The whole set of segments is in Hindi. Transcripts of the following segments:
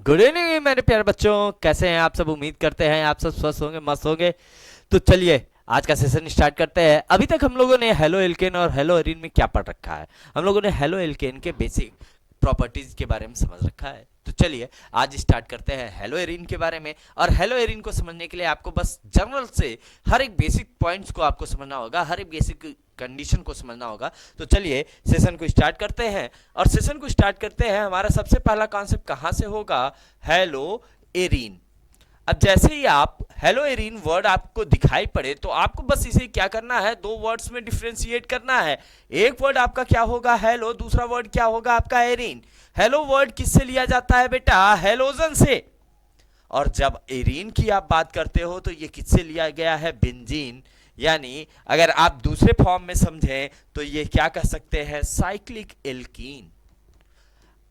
गुड इवनिंग मेरे प्यारे बच्चों, कैसे हैं आप सब। उम्मीद करते हैं आप सब स्वस्थ होंगे, मस्त होंगे। तो चलिए आज का सेशन स्टार्ट करते हैं। अभी तक हम लोगों ने हेलो एल्केन और हेलो एरीन में क्या पढ़ रखा है। हम लोगों ने हेलो एल्केन के बेसिक प्रॉपर्टीज के बारे में समझ रखा है। तो चलिए आज स्टार्ट करते हैं हेलो एरीन के बारे में। और हेलो एरीन को समझने के लिए आपको बस जनरल से हर एक बेसिक पॉइंट्स को आपको समझना होगा, हर एक बेसिक कंडीशन को समझना होगा। तो चलिए सेशन को स्टार्ट करते हैं। और सेशन को स्टार्ट करते हैं, हमारा सबसे पहला कॉन्सेप्ट कहां से होगा, हेलो एरीन। अब जैसे ही आप हेलो एरीन वर्ड आपको दिखाई पड़े तो आपको बस इसे क्या करना है, दो वर्ड्स में डिफ्रेंशिएट करना है। एक वर्ड आपका क्या होगा, हेलो, दूसरा वर्ड क्या होगा आपका एरीन। हेलो वर्ड किससे लिया जाता है बेटा, हेलोजन से। और जब एरीन की आप बात करते हो तो ये किससे लिया गया है, बेंजीन। यानी अगर आप दूसरे फॉर्म में समझें तो ये क्या कह सकते हैं, साइक्लिक एल्कीन।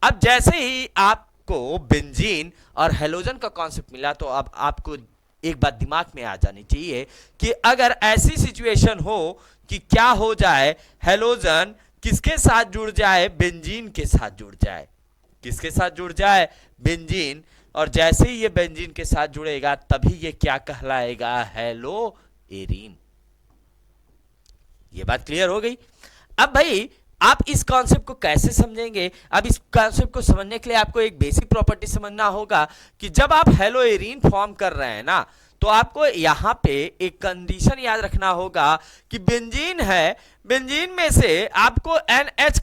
अब जैसे ही आपको बेंजीन और हेलोजन का कॉन्सेप्ट मिला तो अब आपको एक बात दिमाग में आ जानी चाहिए कि अगर ऐसी सिचुएशन हो कि क्या हो जाए, हेलोजन किसके साथ जुड़ जाए, बेंजीन के साथ जुड़ जाए। किसके साथ जुड़ जाए, बेंजीन। और जैसे ही ये बेंजीन के साथ जुड़ेगा तभी ये क्या कहलाएगा, हेलो एरीन। ये बात क्लियर हो गई। अब भाई आप इस कॉन्सेप्ट को कैसे समझेंगे। अब इस कॉन्सेप्ट को समझने के लिए आपको एक बेसिक प्रॉपर्टी समझना होगा कि जब आप हेलो एरीन फॉर्म कर रहे हैं ना, तो आपको यहां पे एक कंडीशन याद रखना होगा कि बेंजीन है, बेंजीन में से आपको NH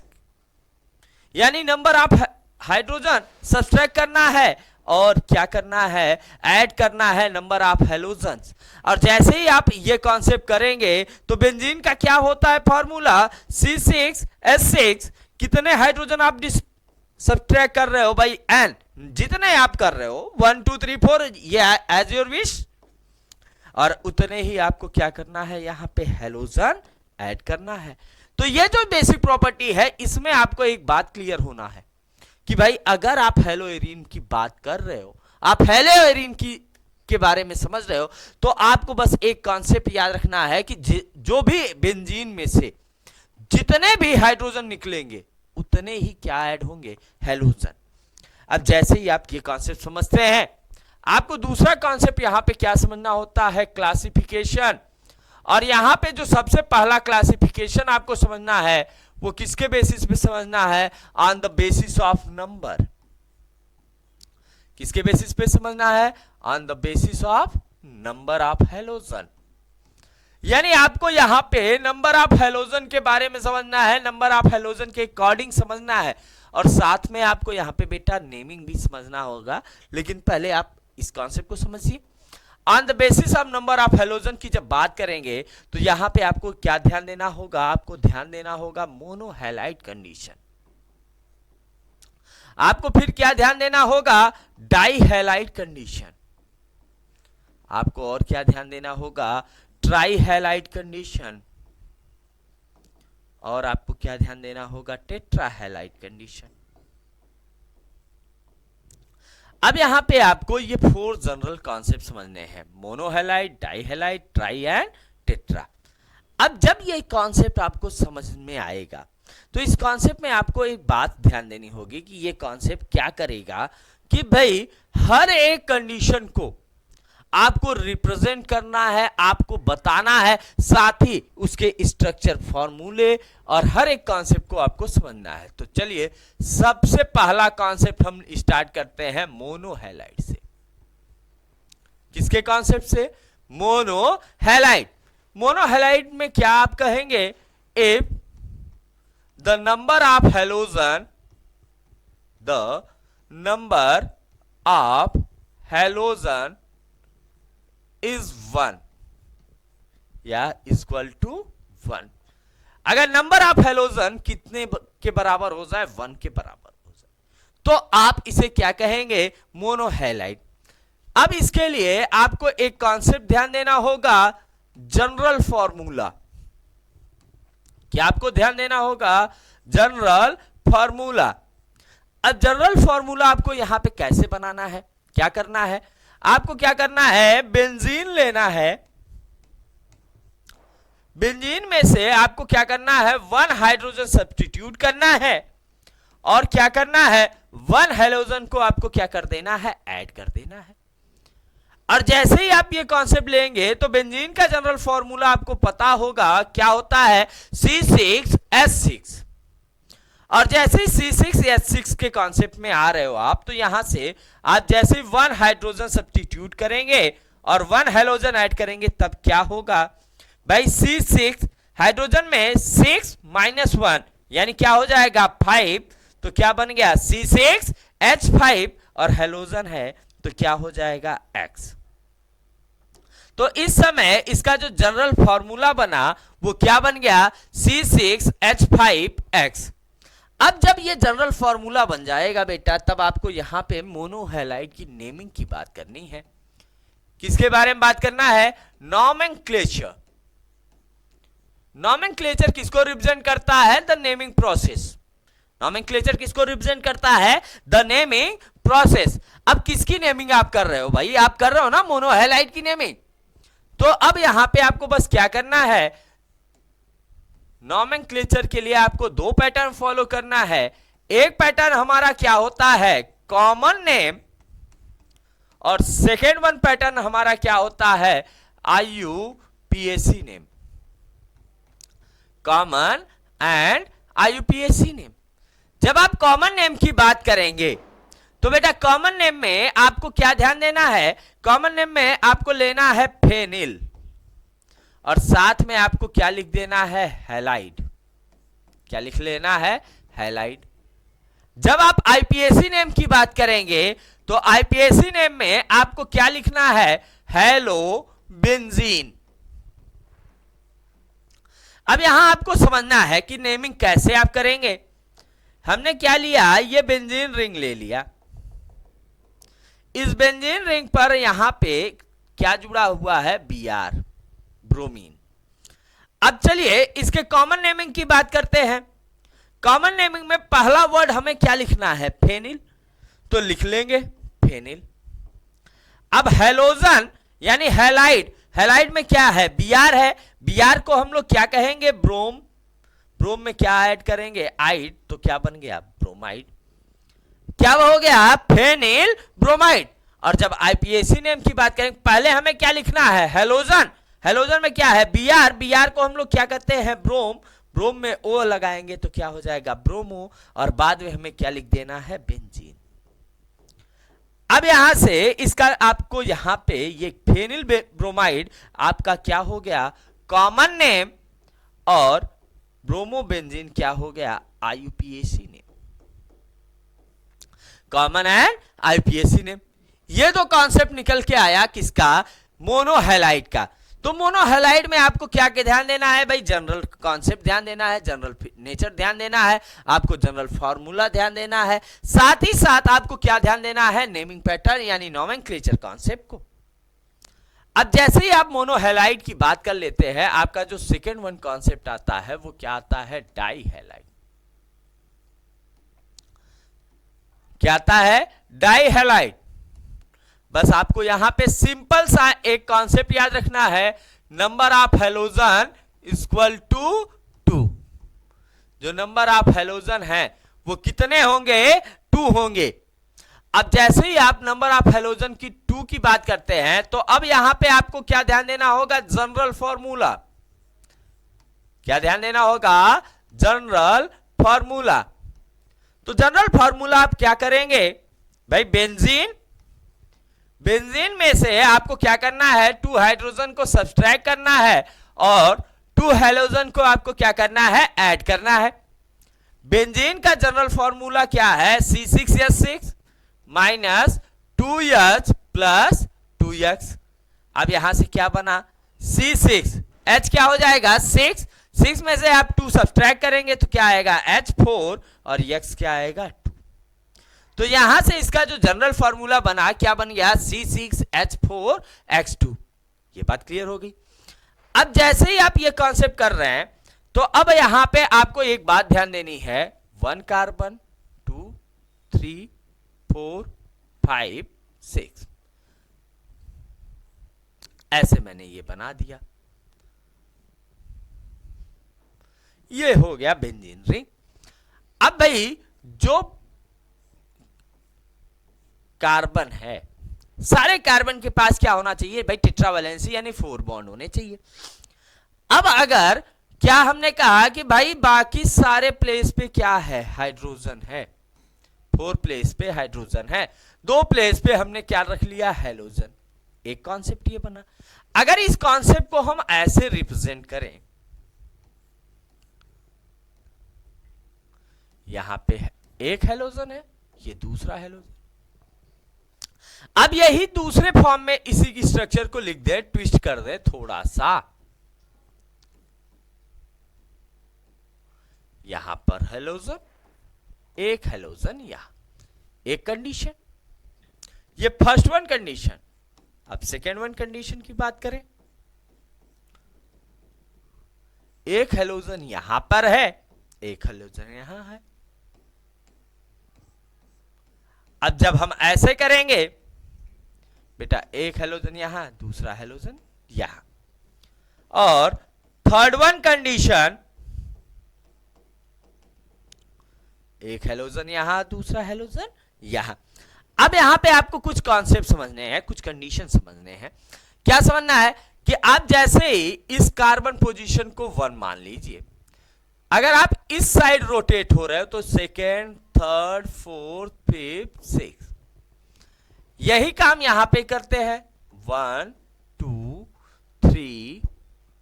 यानी नंबर ऑफ हाइड्रोजन सब्सट्रैक्ट करना है और क्या करना है, ऐड करना है नंबर ऑफ हेलोजन्स। और जैसे ही आप ये कॉन्सेप्ट करेंगे तो बेंजीन का क्या होता है फॉर्मूला, C6H6। कितने हाइड्रोजन आप सब्सट्रैक्ट कर रहे हो भाई, N। जितने आप कर रहे हो 1 2 3 4 ये एज योर विश। और उतने ही आपको क्या करना है, यहां पे हेलोजन ऐड करना है। तो ये जो बेसिक प्रॉपर्टी है इसमें आपको एक बात क्लियर होना है कि भाई अगर आप हेलो एरीन की बात कर रहे हो, आप हेलो एरीन की के बारे में समझ रहे हो, तो आपको बस एक कॉन्सेप्ट याद रखना है कि जो भी बेंजीन में से जितने भी हाइड्रोजन निकलेंगे उतने ही क्या ऐड होंगे, हेलोजन। अब जैसे ही आप ये कॉन्सेप्ट समझते हैं, आपको दूसरा कॉन्सेप्ट यहां पे क्या समझना होता है, क्लासिफिकेशन। और यहां पे जो सबसे पहला क्लासिफिकेशन आपको समझना है वो किसके बेसिस पे समझना है, on the basis of number. किसके बेसिस पे समझना है, on the basis of number of halogen. यानी आपको यहां पे नंबर ऑफ हेलोजन के बारे में समझना है, नंबर ऑफ हेलोजन के अकॉर्डिंग समझना है। और साथ में आपको यहां पे बेटा नेमिंग भी समझना होगा, लेकिन पहले आप इस कॉन्सेप्ट को समझिए। On the basis of number of halogen की जब बात करेंगे तो यहां पे आपको क्या ध्यान देना होगा, आपको ध्यान देना होगा मोनोहैलाइड कंडीशन। आपको फिर क्या ध्यान देना होगा, डाइहैलाइड कंडीशन। आपको और क्या ध्यान देना होगा, ट्राइहैलाइड कंडीशन। और आपको क्या ध्यान देना होगा, टेट्राहैलाइड कंडीशन। अब यहां पे आपको ये 4 जनरल कॉन्सेप्ट समझने हैं, मोनोहैलाइड, डाइहैलाइड, ट्राई एंड टेट्रा। अब जब ये कॉन्सेप्ट आपको समझ में आएगा तो इस कॉन्सेप्ट में आपको एक बात ध्यान देनी होगी कि ये कॉन्सेप्ट क्या करेगा कि भाई हर एक कंडीशन को आपको रिप्रेजेंट करना है, आपको बताना है, साथ ही उसके स्ट्रक्चर, फॉर्मूले और हर एक कॉन्सेप्ट को आपको समझना है। तो चलिए सबसे पहला कॉन्सेप्ट हम स्टार्ट करते हैं मोनोहैलाइड से। किसके कॉन्सेप्ट से, मोनोहैलाइड। मोनोहैलाइड में क्या आप कहेंगे, if the number of halogen, the number of halogen is 1 या इक्वल टू 1। अगर नंबर ऑफ हेलोजन कितने के बराबर हो जाए, 1 के बराबर हो जाए, तो आप इसे क्या कहेंगे, मोनोहैलाइड। अब इसके लिए आपको एक कॉन्सेप्ट ध्यान देना होगा, जनरल फॉर्मूला। क्या आपको ध्यान देना होगा, जनरल फॉर्मूला। अब जनरल फॉर्मूला आपको यहां पे कैसे बनाना है, क्या करना है, आपको क्या करना है, बेंजीन लेना है। बेंजीन में से आपको क्या करना है, 1 हाइड्रोजन सब्स्टिट्यूट करना है और क्या करना है, वन हेलोजन को आपको क्या कर देना है, ऐड कर देना है। और जैसे ही आप ये कॉन्सेप्ट लेंगे तो बेंजीन का जनरल फॉर्मूला आपको पता होगा क्या होता है, C6H6। और जैसे ही C6H6 के कॉन्सेप्ट में आ रहे हो आप, तो यहां से आप जैसे वन हाइड्रोजन सब्स्टिट्यूट करेंगे और वन हेलोजन ऐड करेंगे तब क्या होगा भाई, C6 हाइड्रोजन में 6 - 1 यानी क्या हो जाएगा 5, तो क्या बन गया C6H5 और हेलोजन है तो क्या हो जाएगा X। तो इस समय इसका जो जनरल फॉर्मूला बना वो क्या बन गया, C6H5X। अब जब ये जनरल फॉर्मूला बन जाएगा बेटा, तब आपको यहां पे मोनोहैलाइड की नेमिंग की बात करनी है। किसके बारे में बात करना है, नॉमेनक्लेचर। नॉमेनक्लेचर किसको रिप्रेजेंट करता है, द नेमिंग प्रोसेस। नॉमेनक्लेचर किसको रिप्रेजेंट करता है, द नेमिंग प्रोसेस। अब किसकी नेमिंग आप कर रहे हो भाई, आप कर रहे हो ना मोनोहैलाइड की नेमिंग। तो अब यहां पे आपको बस क्या करना है, नॉमेनक्लेचर के लिए आपको दो पैटर्न फॉलो करना है। एक पैटर्न हमारा क्या होता है, कॉमन नेम, और सेकेंड वन पैटर्न हमारा क्या होता है, IUPAC name, common and IUPAC name. जब आप कॉमन नेम की बात करेंगे तो बेटा कॉमन नेम में आपको क्या ध्यान देना है, कॉमन नेम में आपको लेना है फेनिल और साथ में आपको क्या लिख देना है, हैलाइड। क्या लिख लेना है, हैलाइड। जब आप IPAC नेम की बात करेंगे तो IPAC नेम में आपको क्या लिखना है, हेलो बेंजीन। अब यहां आपको समझना है कि नेमिंग कैसे आप करेंगे। हमने क्या लिया, ये बेंजीन रिंग ले लिया। इस बेंजीन रिंग पर यहां पे क्या जुड़ा हुआ है, Br, ब्रोमीन। अब चलिए इसके कॉमन नेमिंग की बात करते हैं। कॉमन नेमिंग में पहला वर्ड हमें क्या लिखना है, फेनिल, तो लिख लेंगे फेनिल। अब हेलोजन यानी हैलाइड, हैलाइड में क्या है, Br है, Br को हम लोग क्या कहेंगे, ब्रोम। ब्रोम में क्या ऐड करेंगे, आइड, तो क्या बन गया, ब्रोमाइड। क्या हो गया, फेनिल ब्रोमाइड। और जब IPAC नेम की बात करेंगे, पहले हमें क्या लिखना है, हेलोजन। हेलोजन में क्या है, Br, Br को हम लोग क्या कहते हैं, ब्रोम। ब्रोम में O लगाएंगे तो क्या हो जाएगा, ब्रोमो, और बाद में हमें क्या लिख देना है, बेंजीन। अब यहां से इसका आपको यहां पे ये फेनिल ब्रोमाइड आपका क्या हो गया, कॉमन नेम, और ब्रोमोबेंजीन क्या हो गया, IUPAC name, common and IUPAC name. ये तो कॉन्सेप्ट निकल के आया किसका, मोनोहैलाइड का। तो मोनोहैलाइड में आपको क्या के ध्यान देना है भाई, जनरल कॉन्सेप्ट ध्यान देना है, जनरल नेचर ध्यान देना है, आपको जनरल फॉर्मूला ध्यान देना है, साथ ही साथ आपको क्या ध्यान देना है, नेमिंग पैटर्न यानी नॉमेनक्लेचर कॉन्सेप्ट को। अब जैसे ही आप मोनोहैलाइड की बात कर लेते हैं, आपका जो सेकेंड वन कॉन्सेप्ट आता है वो क्या आता है, डाईहैलाइड। क्या आता है, डाईहैलाइड। बस आपको यहां पे सिंपल सा एक कॉन्सेप्ट याद रखना है, number of halogen equal to 2। जो नंबर ऑफ हेलोजन है वो कितने होंगे, 2 होंगे। अब जैसे ही आप नंबर ऑफ हेलोजन की 2 की बात करते हैं तो अब यहां पे आपको क्या ध्यान देना होगा, जनरल फॉर्मूला। क्या ध्यान देना होगा, जनरल फॉर्मूला। तो जनरल फॉर्मूला आप क्या करेंगे भाई, बेंजीन, बेंजीन में से आपको क्या करना है, 2 हाइड्रोजन को सब्सट्रैक्ट करना है और 2 हेलोजन को आपको क्या करना है, ऐड करना है। बेंजीन का जनरल फॉर्मूला क्या है, C6H6 minus 2H plus 2X। अब यहां से क्या बना, C6H क्या हो जाएगा, 6, 6 में से आप 2 सब्सट्रैक्ट करेंगे तो क्या आएगा, H4, और X क्या आएगा, 2। तो यहां से इसका जो जनरल फॉर्मूला बना क्या बन गया, C6H4X2। ये बात क्लियर हो गई। अब जैसे ही आप ये कॉन्सेप्ट कर रहे हैं तो अब यहां पे आपको एक बात ध्यान देनी है, 1 कार्बन 2 3 4 5 6, ऐसे मैंने ये बना दिया। ये हो गया बेंजीन रिंग। अब भाई जो कार्बन है, सारे कार्बन के पास क्या होना चाहिए भाई, टेट्रावैलेंसी यानी 4 बॉन्ड होने चाहिए। अब अगर क्या हमने कहा कि भाई बाकी सारे प्लेस पे क्या है, हाइड्रोजन है, 4 प्लेस पे हाइड्रोजन है, 2 प्लेस पे हमने क्या रख लिया, हेलोजन। एक कॉन्सेप्ट ये बना। अगर इस कॉन्सेप्ट को हम ऐसे रिप्रेजेंट करें, यहां पे एक हेलोजन है, ये दूसरा हेलोजन। अब यही दूसरे फॉर्म में इसी की स्ट्रक्चर को लिख दे, ट्विस्ट कर दे थोड़ा सा, यहां पर हेलोजन, एक हेलोजन यहां, एक कंडीशन, ये फर्स्ट वन कंडीशन। अब सेकेंड वन कंडीशन की बात करें, एक हेलोजन यहां पर है, एक हेलोजन यहां है। अब जब हम ऐसे करेंगे बेटा, एक हेलोजन यहां, दूसरा हेलोजन यहां, और थर्ड वन कंडीशन, एक हेलोजन यहां, दूसरा हेलोजन यहां। अब यहां पे आपको कुछ कॉन्सेप्ट समझने हैं, कुछ कंडीशन समझने हैं। क्या समझना है कि आप जैसे ही इस कार्बन पोजीशन को 1 मान लीजिए, अगर आप इस साइड रोटेट हो रहे हो तो second, third, fourth, fifth, six, यही काम यहां पे करते हैं। 1 2 3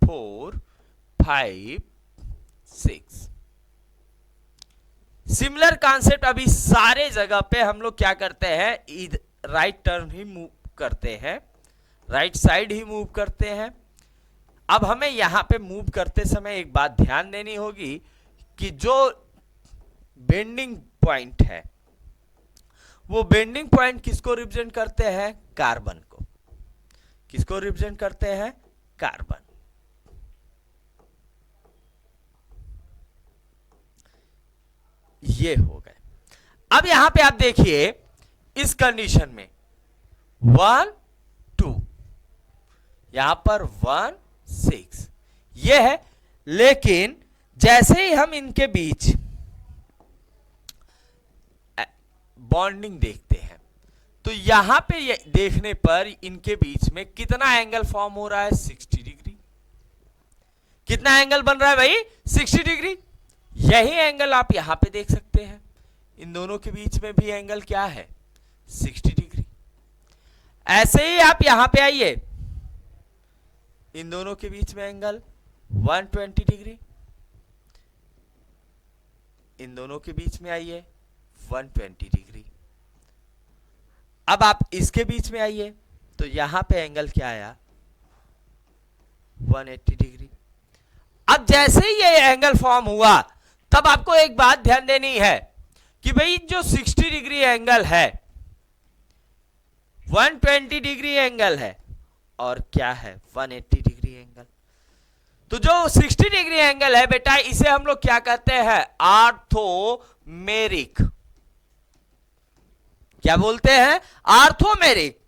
4 5 6। सिमिलर कॉन्सेप्ट अभी सारे जगह पे हम लोग क्या करते हैं, राइट टर्न ही मूव करते हैं, राइट साइड ही मूव करते हैं। अब हमें यहां पे मूव करते समय एक बात ध्यान देनी होगी कि जो बेंडिंग पॉइंट है, वो बेंडिंग पॉइंट किसको रिप्रेजेंट करते हैं, कार्बन को। किसको रिप्रेजेंट करते हैं, कार्बन। ये हो गए। अब यहां पे आप देखिए इस कंडीशन में 1 2, यहां पर 1 6 ये है, लेकिन जैसे ही हम इनके बीच बॉन्डिंग देखते हैं तो यहां पे ये देखने पर इनके बीच में कितना एंगल फॉर्म हो रहा है, 60 डिग्री। कितना एंगल बन रहा है भाई, 60 डिग्री। यही एंगल आप यहां पे देख सकते हैं, इन दोनों के बीच में भी एंगल क्या है, 60 डिग्री। ऐसे ही आप यहां पे आइए, इन दोनों के बीच में एंगल 120 डिग्री, इन दोनों के बीच में आइए 120 डिग्री। अब आप इसके बीच में आइए तो यहां पे एंगल क्या आया, 180 डिग्री। अब जैसे ही ये एंगल फॉर्म हुआ तब आपको एक बात ध्यान देनी है कि भाई जो 60 डिग्री एंगल है, 120 डिग्री एंगल है, और क्या है 180 डिग्री एंगल। तो जो 60 डिग्री एंगल है बेटा, इसे हम लोग क्या कहते हैं, आर्थोमेरिक। क्या बोलते हैं, आर्थोमेरिक।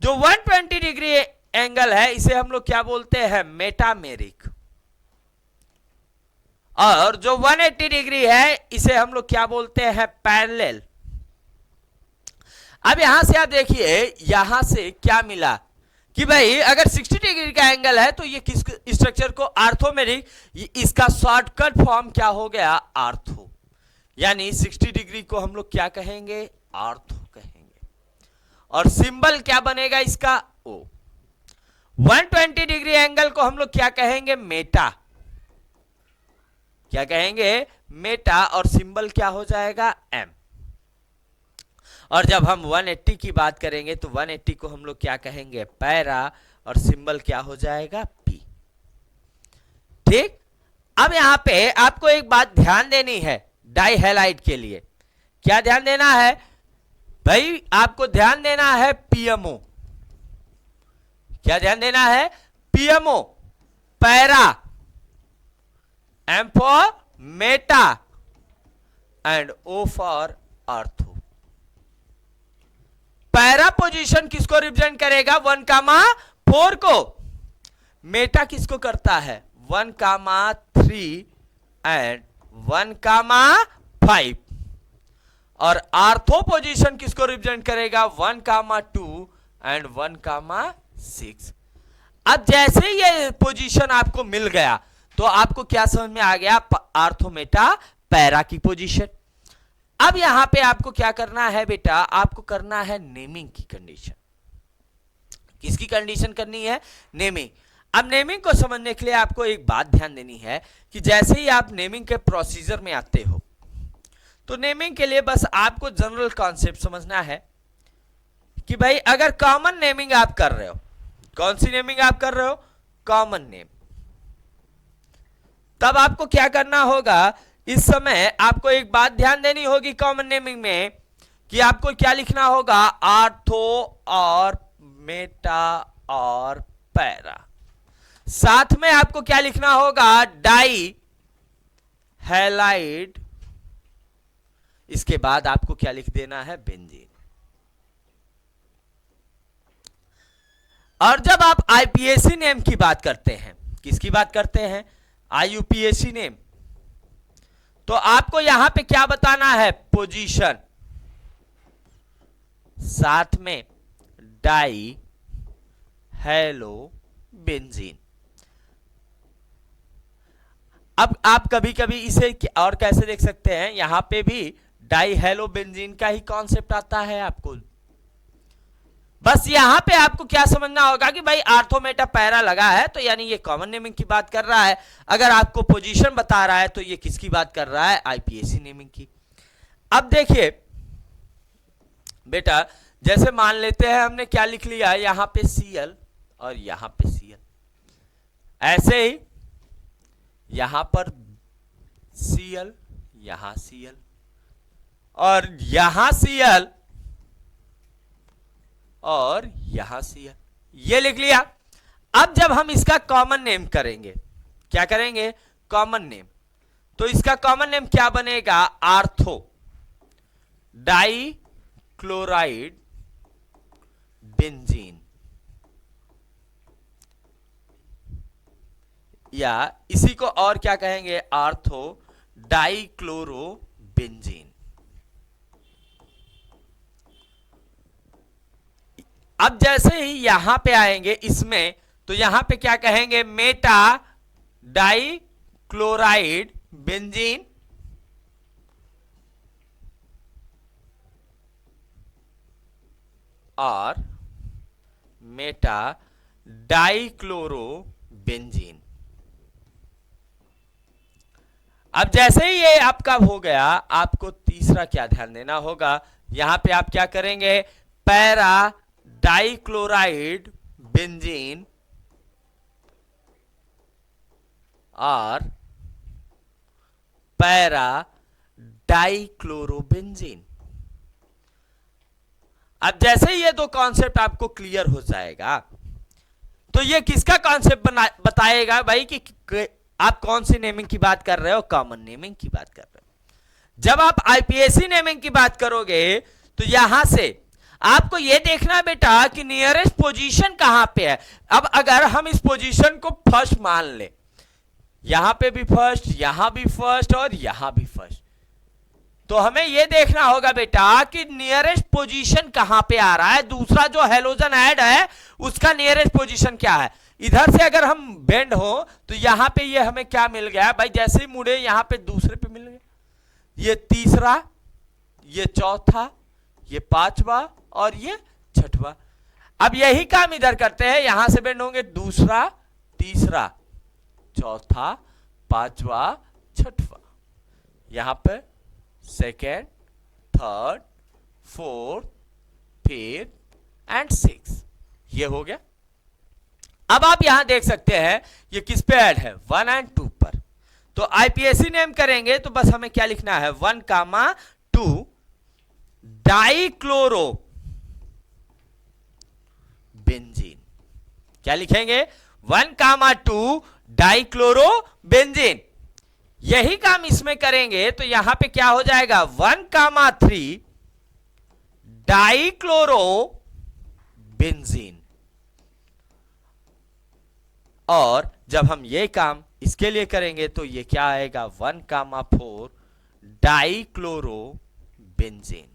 जो 120 डिग्री एंगल है इसे हम लोग क्या बोलते हैं, मेटामेरिक। और जो 180 डिग्री है इसे हम लोग क्या बोलते हैं, पैरेलल। अब यहां से आप देखिए, यहां से क्या मिला कि भाई अगर 60 डिग्री का एंगल है तो ये किस स्ट्रक्चर को, आर्थोमेरिक, इसका शॉर्टकट फॉर्म क्या हो गया, आर्थो। यानी 60 डिग्री को हम लोग क्या कहेंगे, आर्थो कहेंगे। और सिंबल क्या बनेगा इसका, ओ। 120 डिग्री एंगल को हम लोग क्या कहेंगे, मेटा। क्या कहेंगे, मेटा, और सिंबल क्या हो जाएगा, एम। और जब हम 180 की बात करेंगे तो 180 को हम लोग क्या कहेंगे, पैरा, और सिंबल क्या हो जाएगा, पी। ठीक। अब यहां पे आपको एक बात ध्यान देनी है डाई हैलाइड के लिए। क्या ध्यान देना है भाई, आपको ध्यान देना है पीएमओ। क्या ध्यान देना है, PMO, para, M for meta, and O for ortho. Para position किसको रिप्रेजेंट करेगा, 1,4 को। मेटा किसको करता है, 1,3 एंड 1,5। और आर्थो पोजीशन किसको रिप्रेजेंट करेगा, 1,2 एंड 1,6। अब जैसे ये पोजीशन आपको मिल गया तो आपको क्या समझ में आ गया, आर्थो मेटा पैरा की पोजीशन। अब यहां पे आपको क्या करना है बेटा, आपको करना है नेमिंग की कंडीशन। किसकी कंडीशन करनी है, नेमिंग। अब नेमिंग को समझने के लिए आपको एक बात ध्यान देनी है कि जैसे ही आप नेमिंग के प्रोसीजर में आते हो तो नेमिंग के लिए बस आपको जनरल कॉन्सेप्ट समझना है कि भाई अगर कॉमन नेमिंग आप कर रहे हो, कौन सी नेमिंग आप कर रहे हो, कॉमन नेम, तब आपको क्या करना होगा, इस समय आपको एक बात ध्यान देनी होगी कॉमन नेमिंग में कि आपको क्या लिखना होगा, आर्थो और मेटा और पैरा। साथ में आपको क्या लिखना होगा, डाई हैलाइड, इसके बाद आपको क्या लिख देना है, बेंजीन। और जब आप आईपीएसी नेम की बात करते हैं, किसकी बात करते हैं, आईयूपीएसी नेम, तो आपको यहां पे क्या बताना है, पोजीशन, साथ में डाई हेलो बेंजीन। अब आप कभी कभी इसे और कैसे देख सकते हैं, यहां पे भी डाई हेलो बेंजीन का ही कॉन्सेप्ट आता है आपको। बस यहां पे आपको क्या समझना होगा कि भाई आर्थो मेटा पैरा लगा है तो यानी ये कॉमन नेमिंग की बात कर रहा है। अगर आपको पोजीशन बता रहा है तो ये किसकी बात कर रहा है, आईपीएसी नेमिंग की। अब देखिए बेटा, जैसे मान लेते हैं हमने क्या लिख लिया, यहां पे सीएल और यहां पे सीएल, ऐसे ही यहां पर सीएल, यहां सीएल और यहां सीएल और यहां सीएल, ये लिख लिया। अब जब हम इसका कॉमन नेम करेंगे, क्या करेंगे, कॉमन नेम, तो इसका कॉमन नेम क्या बनेगा, आर्थो डाई क्लोराइड बेंजीन, या इसी को और क्या कहेंगे, आर्थो डाई क्लोरो बेंजीन। अब जैसे ही यहां पे आएंगे इसमें, तो यहां पे क्या कहेंगे, मेटा डाई क्लोराइड बेंजीन और मेटा डाई क्लोरो बेंजीन। अब जैसे ही ये आपका हो गया, आपको तीसरा क्या ध्यान देना होगा, यहां पे आप क्या करेंगे, पैरा डाइक्लोराइड बेंजीन और पैरा डाइक्लोरोबेंजीन। अब जैसे ये दो कॉन्सेप्ट आपको क्लियर हो जाएगा तो ये किसका कॉन्सेप्ट बताएगा भाई कि आप कौन सी नेमिंग की बात कर रहे हो, कॉमन नेमिंग की बात कर रहे हो। जब आप आईपीएसी नेमिंग की बात करोगे तो यहां से आपको यह देखना बेटा कि नियरेस्ट पोजीशन कहां पे है। अब अगर हम इस पोजीशन को फर्स्ट मान ले, यहां पे भी फर्स्ट, यहां भी फर्स्ट और यहां भी फर्स्ट, तो हमें यह देखना होगा बेटा कि नियरेस्ट पोजीशन कहां पे आ रहा है, दूसरा जो हेलोजन ऐड है उसका नियरेस्ट पोजीशन क्या है। इधर से अगर हम बेंड हो तो यहां पे ये हमें क्या मिल गया भाई, जैसे ही मुड़े यहां पे दूसरे पे मिल गया, ये तीसरा, ये चौथा, ये पांचवा और ये छठवा। अब यही काम इधर करते हैं, यहां से बेंड होंगे, दूसरा, तीसरा, चौथा, पांचवा, छठवा, यहां पे second, third, fourth, fifth and six, ये हो गया। अब आप यहां देख सकते हैं ये किस पे ऐड है, 1 और 2 पर। तो आईपीएसी नेम करेंगे तो बस हमें क्या लिखना है, 1,2 डाइक्लोरो बेंजीन। क्या लिखेंगे, 1,2 डाइक्लोरो बेंजीन। यही काम इसमें करेंगे तो यहां पे क्या हो जाएगा, 1,3 डाइक्लोरो बेंजीन। और जब हम ये काम इसके लिए करेंगे तो ये क्या आएगा, 1,4 डाइक्लोरो बेंजीन।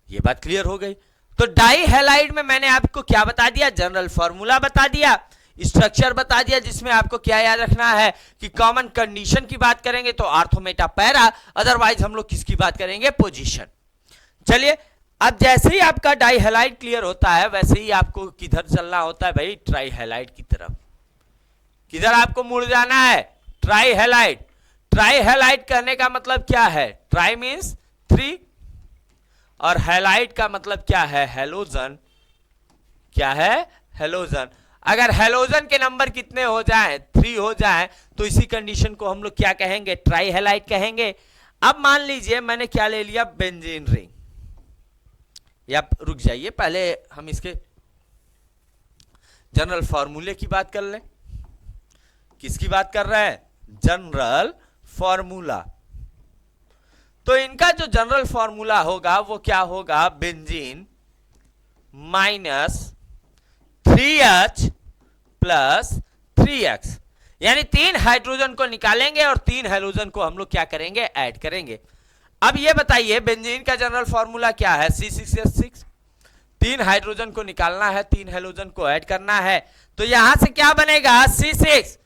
ये बात क्लियर हो गई। तो डाई हैलाइड में मैंने आपको क्या बता दिया, जनरल फॉर्मूला बता दिया, स्ट्रक्चर बता दिया, जिसमें आपको क्या याद रखना है कि कॉमन कंडीशन की बात करेंगे तो आर्थो मेटा पैरा, अदरवाइज हम लोग किसकी बात करेंगे, पोजीशन। चलिए, अब जैसे ही आपका डाई हैलाइड क्लियर होता है वैसे ही आपको किधर चलना होता है भाई, ट्राई हैलाइड की तरफ। किधर आपको मुड़ जाना है, ट्राई हैलाइड। ट्राई हैलाइड कहने का मतलब क्या है, ट्राई मींस 3 और हैलाइड का मतलब क्या है, हेलोजन। क्या है, हेलोजन। अगर हेलोजन के नंबर कितने हो जाएं, 3 हो जाएं, तो इसी कंडीशन को हम लोग क्या कहेंगे, ट्राई हैलाइड कहेंगे। अब मान लीजिए मैंने क्या ले लिया, बेंजीन रिंग। या रुक जाइए, पहले हम इसके जनरल फॉर्मूले की बात कर लें। किसकी बात कर रहे हैं, जनरल फॉर्मूला। तो इनका जो जनरल फॉर्मूला होगा वो क्या होगा, benzene minus 3H plus 3X, यानी 3 हाइड्रोजन को निकालेंगे और 3 हैलोजन को हम लोग क्या करेंगे, ऐड करेंगे। अब ये बताइए बेंजीन का जनरल फॉर्मूला क्या है, C6H6। 3 हाइड्रोजन को निकालना है, 3 हैलोजन को ऐड करना है, तो यहां से क्या बनेगा, C6।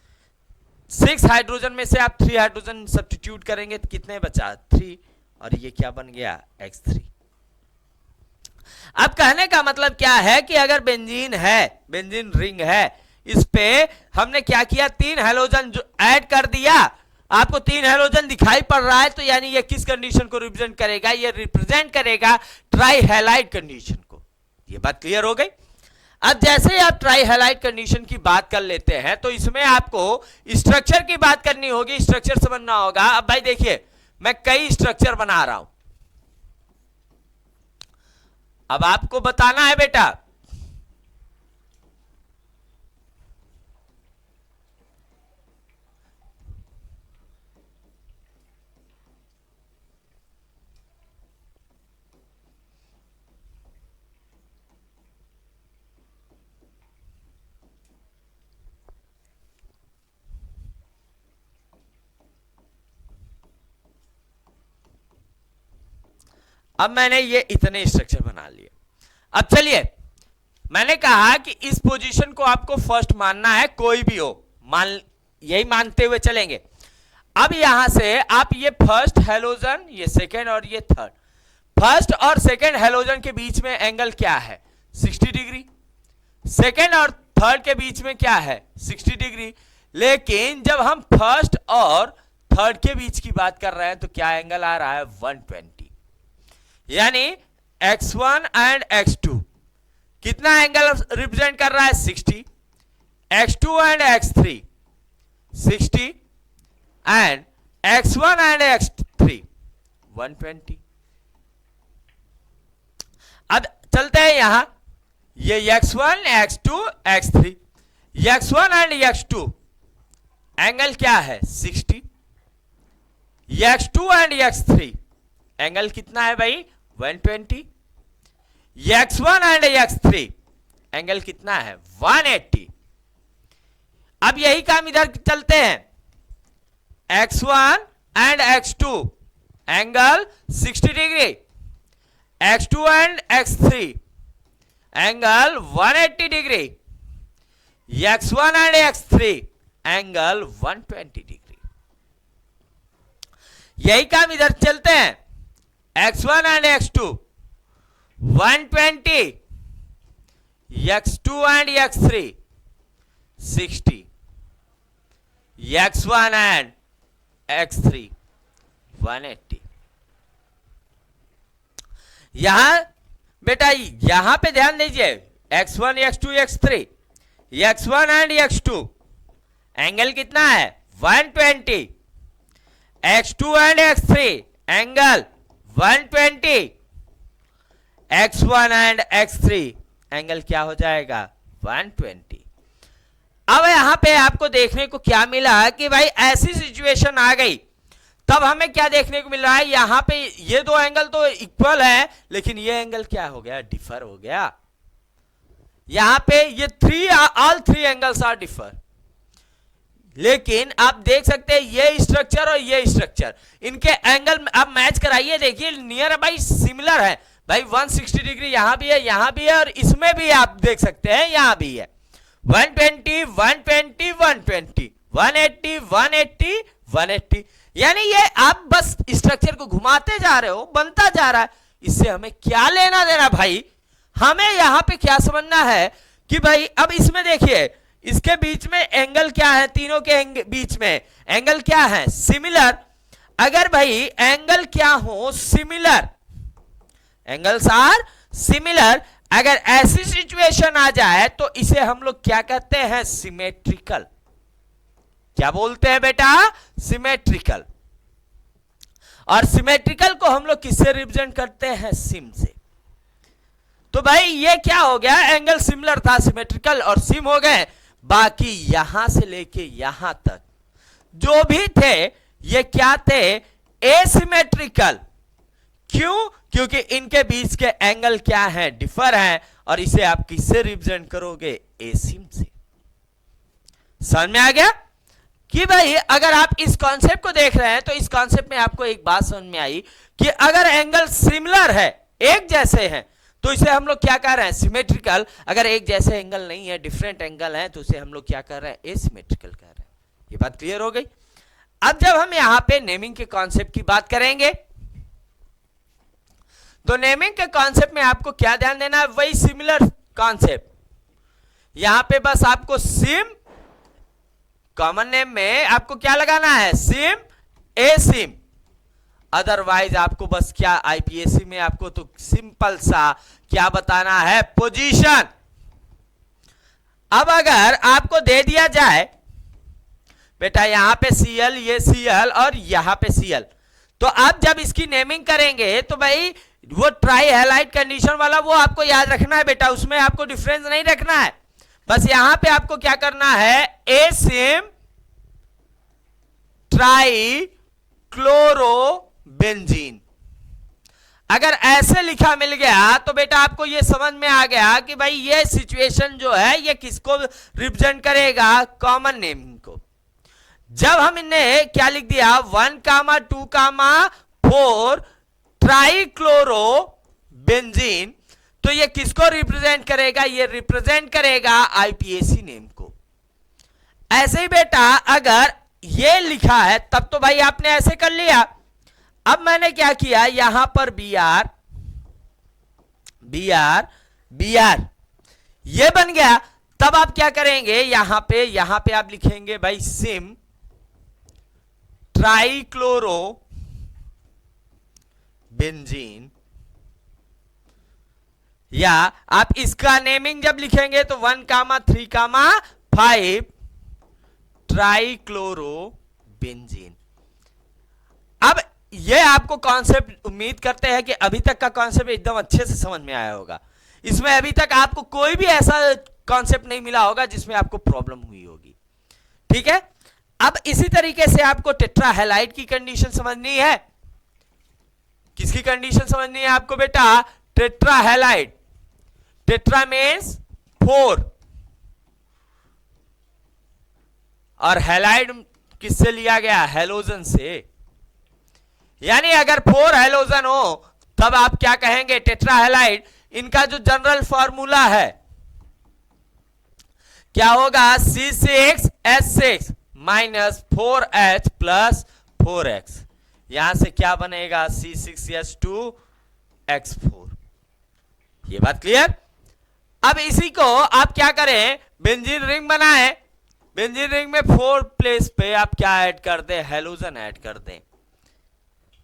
6 हाइड्रोजन में से आप 3 हाइड्रोजन सब्स्टिट्यूट करेंगे तो कितने बचा, 3, और ये क्या बन गया, X3। अब कहने का मतलब क्या है कि अगर बेंजीन है, बेंजीन रिंग है, इस पे हमने क्या किया, 3 हैलोजन जो ऐड कर दिया, आपको 3 हैलोजन दिखाई पड़ रहा है, तो यानी ये किस कंडीशन को रिप्रेजेंट करेगा, ये रिप्रेजेंट करेगा ट्राई हैलाइड कंडीशन को। ये बात क्लियर हो गई। अब जैसे ही आप ट्राई हैलाइड कंडीशन की बात कर लेते हैं तो इसमें आपको स्ट्रक्चर की बात करनी होगी, स्ट्रक्चर समझना होगा। अब भाई देखिए, मैं कई स्ट्रक्चर बना रहा हूं, अब आपको बताना है बेटा, अब मैंने ये इतने स्ट्रक्चर बना लिए। अब चलिए, मैंने कहा कि इस पोजीशन को आपको फर्स्ट मानना है, कोई भी हो, मान यही मानते हुए चलेंगे। अब यहां से आप ये फर्स्ट हैलोजन, ये सेकेंड और ये थर्ड, फर्स्ट और सेकेंड हैलोजन के बीच में एंगल क्या है, 60 डिग्री। सेकेंड और थर्ड के बीच में क्या है, 60 डिग्री। लेकिन जब हम फर्स्ट और थर्ड के बीच की बात कर रहे हैं तो क्या एंगल आ रहा है, 120। यानी x1 एंड x2 कितना एंगल रिप्रेजेंट कर रहा है, 60। x2 and x3 60 and x1 and x3 120। अब चलते हैं यहां, ये x1 x2 x3, x1 and x2 angle क्या है, 60। x2 एंड x3 एंगल कितना है भाई, 120। x1 एंड x3 एंगल कितना है, 180। अब यही काम इधर चलते हैं, x1 and x2 angle 60 degree, x2 and x3 angle 180 degree, x1 and x3 angle 120 degree. यही काम इधर चलते हैं, x1 and x2 120, x2 and x3 60, x1 and x3 180। यहां बेटा, यहां पे ध्यान दीजिए, x1 x2 x3, x1 and x2 angle कितना है, 120, x2 and x3 angle 120, x1 and x3 angle क्या हो जाएगा, 120। अब यहां पे आपको देखने को क्या मिला कि भाई ऐसी सिचुएशन आ गई, तब हमें क्या देखने को मिल रहा है, यहां पे ये दो एंगल तो इक्वल है, लेकिन ये एंगल क्या हो गया, डिफर हो गया। यहां पे ये all three angles are differ. लेकिन आप देख सकते हैं ये स्ट्रक्चर और ये स्ट्रक्चर, इनके एंगल आप मैच कराइए, देखिए नियर बाई सिमिलर है भाई। 160 डिग्री यहां भी है, यहां भी है, और इसमें भी आप देख सकते हैं यहां भी है। 120 120 120 180 180 180, यानी ये आप बस स्ट्रक्चर को घुमाते जा रहे हो, बनता जा रहा है। इससे हमें क्या लेना देना भाई? हमें यहां पे क्या समझना है कि भाई अब इसमें देखिए इसके बीच में एंगल क्या है, तीनों के बीच में एंगल क्या है? सिमिलर। अगर भाई एंगल क्या हो? Similar, angles are similar. अगर ऐसी सिचुएशन आ जाए तो इसे हम लोग क्या कहते हैं? सिमेट्रिकल। क्या बोलते हैं बेटा? सिमेट्रिकल। और सिमेट्रिकल को हम लोग किससे रिप्रेजेंट करते हैं? सिम से। तो भाई ये क्या हो गया? एंगल सिमिलर था, सिमेट्रिकल और सिम हो गए। बाकी यहां से लेके यहां तक जो भी थे ये क्या थे? एसिमेट्रिकल। क्यों? क्योंकि इनके बीच के एंगल क्या है? डिफर है। और इसे आप किससे रिप्रेजेंट करोगे? एसिम से। समझ में आ गया कि भाई अगर आप इस कॉन्सेप्ट को देख रहे हैं तो इस कॉन्सेप्ट में आपको एक बात समझ में आई कि अगर एंगल सिमिलर है, एक जैसे हैं, तो इसे हम लोग क्या कह रहे हैं? सिमेट्रिकल। अगर एक जैसे एंगल नहीं है, डिफरेंट एंगल है, तो इसे हम लोग क्या कर रहे हैं? एसिमेट्रिकल कह रहे हैं। ये बात क्लियर हो गई। अब जब हम यहां पे नेमिंग के कॉन्सेप्ट की बात करेंगे तो नेमिंग के कॉन्सेप्ट में आपको क्या ध्यान देना है? वही सिमिलर कॉन्सेप्ट। यहां पे बस आपको सिम, कॉमन नेम में आपको क्या लगाना है? सिम, ए सिम। अदरवाइज आपको बस क्या आईपीएससी में आपको तो सिंपल सा क्या बताना है? पोजीशन। अब अगर आपको दे दिया जाए बेटा यहां पे सीएल, ये सीएल और यहां पे सीएल, तो आप जब इसकी नेमिंग करेंगे तो भाई वो ट्राई हैलाइट कंडीशन वाला वो आपको याद रखना है बेटा, उसमें आपको डिफरेंस नहीं रखना है। बस यहां पे आपको क्या करना है? ए सिम ट्राई क्लोरो बेंजीन। अगर ऐसे लिखा मिल गया तो बेटा आपको यह समझ में आ गया कि भाई ये सिचुएशन जो है ये किसको रिप्रेजेंट करेगा? कॉमन नेमिंग को। जब हम इन्हें क्या लिख दिया? 1, 2, 4 ट्राइक्लोरो बेंजीन, तो ये किसको रिप्रेजेंट करेगा? ये रिप्रेजेंट करेगा आईपीएसी नेम को। ऐसे ही बेटा अगर ये लिखा है तब तो भाई आपने ऐसे कर लिया। अब मैंने क्या किया? यहां पर B R B R B R ये बन गया। तब आप क्या करेंगे? यहां पे आप लिखेंगे भाई सिम ट्राइक्लोरो बेंजीन, या आप इसका नेमिंग जब लिखेंगे तो 1, 3, 5 ट्राइक्लोरो बेंजीन। अब ये आपको कॉन्सेप्ट उम्मीद करते हैं कि अभी तक का कॉन्सेप्ट एकदम अच्छे से समझ में आया होगा। इसमें अभी तक आपको कोई भी ऐसा कॉन्सेप्ट नहीं मिला होगा जिसमें आपको प्रॉब्लम हुई होगी। ठीक है। अब इसी तरीके से आपको टेट्रा हैलाइड की कंडीशन समझनी है। किसकी कंडीशन समझनी है आपको बेटा? Tetra halide. टेट्रा मीन्स 4 और हैलाइड किससे लिया गया? हैलोजन से। यानी अगर 4 हैलोजन हो तब आप क्या कहेंगे? Tetra halide. इनका जो जनरल फॉर्मूला है क्या होगा? C6H6 minus 4H plus 4X। यहां से क्या बनेगा? C6H2X4। ये बात क्लियर? अब इसी को आप क्या करें? बेंजीन रिंग बनाएं। बेंजीन रिंग में 4 प्लेस पे आप क्या ऐड कर दें? हैलोजन ऐड कर दें।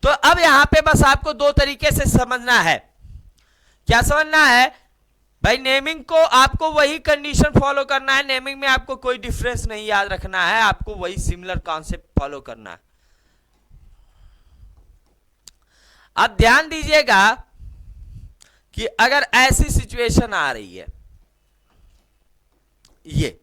तो अब यहां पे बस आपको 2 तरीके से समझना है। क्या समझना है भाई? नेमिंग को आपको वही कंडीशन फॉलो करना है। नेमिंग में आपको कोई डिफरेंस नहीं याद रखना है, आपको वही सिमिलर कॉन्सेप्ट फॉलो करना है। अब ध्यान दीजिएगा कि अगर ऐसी सिचुएशन आ रही है, ये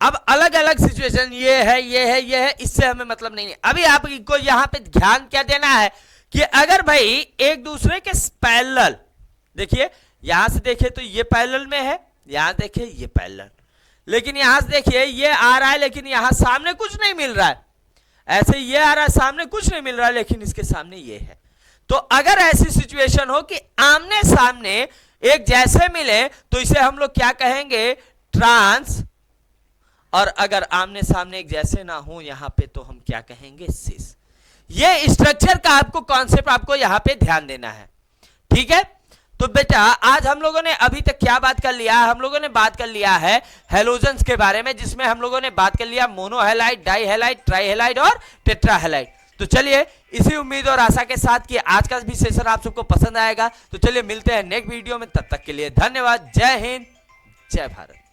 अब अलग अलग सिचुएशन ये है, इससे हमें मतलब नहीं है। अभी आपको यहां पे ध्यान क्या देना है कि अगर भाई एक दूसरे के पैरेलल, देखिए यहां से देखे तो ये पैरेलल में है, यहां देखे ये पैरेलल, लेकिन यहां से देखिए ये आ रहा है लेकिन यहां सामने कुछ नहीं मिल रहा है, ऐसे ये आ रहा है सामने कुछ नहीं मिल रहा है लेकिन इसके सामने ये है। तो अगर ऐसी सिचुएशन हो कि आमने सामने एक जैसे मिले तो इसे हम लोग क्या कहेंगे, ट्रांस, और अगर आमने सामने एक जैसे ना हो यहां पे तो हम क्या कहेंगे, सिस। ये स्ट्रक्चर का आपको कॉन्सेप्ट आपको यहां पे ध्यान देना है, ठीक है। तो बेटा आज हम लोगों ने अभी तक क्या बात कर लिया, हम लोगों ने बात कर लिया है हेलोजन्स के बारे में, जिसमें हम लोगों ने बात कर लिया मोनोहेलाइड, डाईहेलाइड, ट्राईहेलाइड और टेट्राहेलाइड। तो चलिए इसी उम्मीद और आशा के साथ कि आज का भी सेशन आप सबको पसंद आएगा। तो चलिए मिलते हैं नेक्स्ट वीडियो में, तब तक के लिए धन्यवाद। जय हिंद, जय भारत।